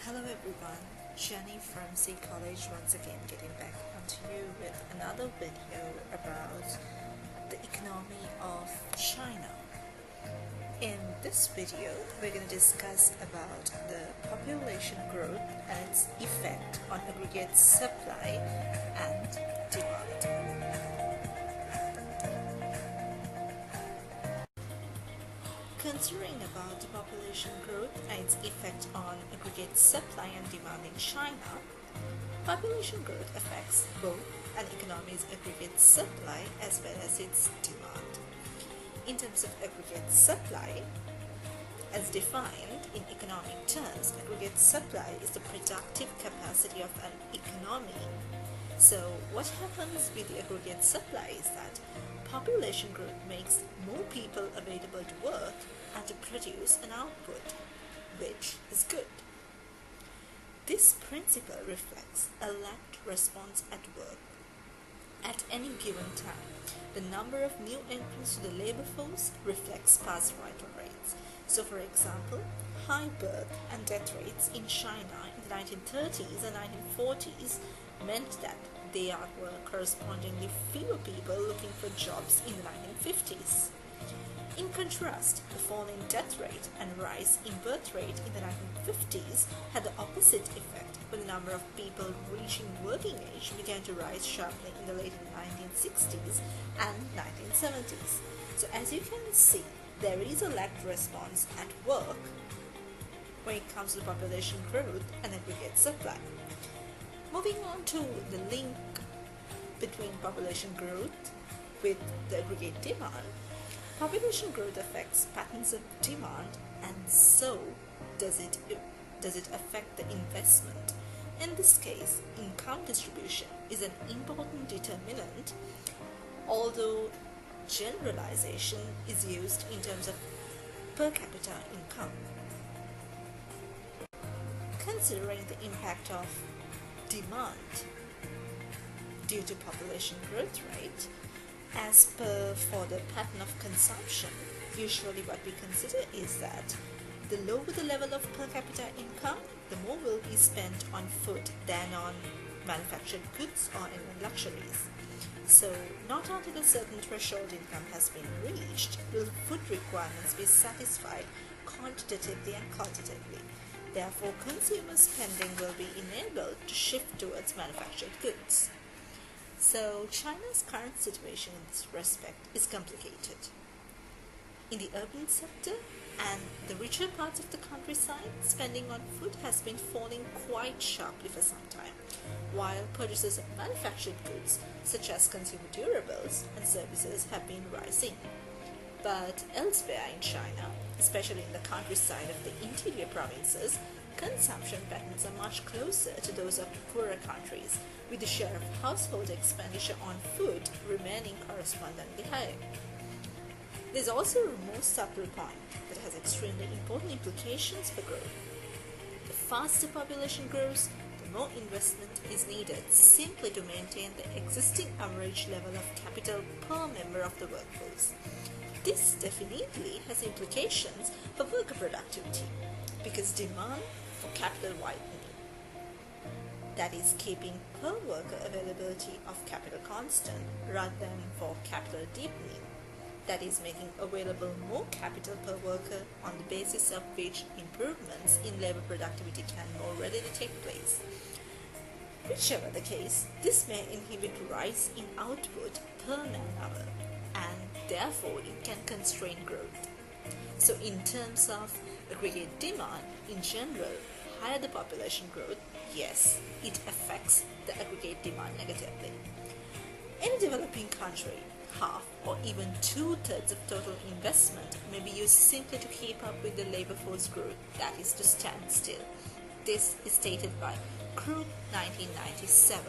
Hello everyone, Jenny from C College once again getting back onto you with another video about the economy of China. In this video, we're going to discuss about the population growth and its effect on aggregate supply and demand. Considering about the population growth and its effect on aggregate supply and demand in China, population growth affects both an economy's aggregate supply as well as its demand. In terms of aggregate supply, as defined in economic terms, aggregate supply is the productive capacity of an economy. So what happens with the aggregate supply is that population growth makes more people available to work and to produce an output, which is good. This principle reflects a lagged response at work. At any given time, the number of new entrants to the labor force reflects past vital rates. So for example, high birth and death rates in China in the 1930s and 1940s meant that there were correspondingly fewer people looking for jobs in the 1950s. In contrast, the fall in death rate and rise in birth rate in the 1950s had the opposite effect, when the number of people reaching working age began to rise sharply in the late 1960s and 1970s. So as you can see, there is a lagged response at work when it comes to population growth and aggregate supply. Moving on to the link between population growth with the aggregate demand, population growth affects patterns of demand, and so does it affect the investment. In this case, income distribution is an important determinant, although generalization is used in terms of per capita income. Considering the impact of demand due to population growth rate, as per for the pattern of consumption, usually what we consider is that the lower the level of per capita income, the more will be spent on food than on manufactured goods or even luxuries. So not until a certain threshold income has been reached will food requirements be satisfied quantitatively and qualitatively. Therefore, consumer spending will be enabled to shift towards manufactured goods. So China's current situation in this respect is complicated. In the urban sector and the richer parts of the countryside, spending on food has been falling quite sharply for some time, while purchases of manufactured goods such as consumer durables and services have been rising. But elsewhere in China, especially in the countryside of the interior provinces, consumption patterns are much closer to those of the poorer countries, with the share of household expenditure on food remaining correspondingly high. There is also a more subtle point that has extremely important implications for growth. The faster population grows, the more investment is needed simply to maintain the existing average level of capital per member of the workforce. This definitely has implications for worker productivity, because demand for capital widening, that is keeping per worker availability of capital constant rather than for capital deepening, that is making available more capital per worker on the basis of which improvements in labor productivity can more readily take place. Whichever the case, this may inhibit rise in output per man-hour, and therefore it can constrain growth. So in terms of aggregate demand, in general, higher the population growth, yes, it affects the aggregate demand negatively. In a developing country, half or even 2/3 of total investment may be used simply to keep up with the labor force growth, that is to stand still. This is stated by Krug 1997.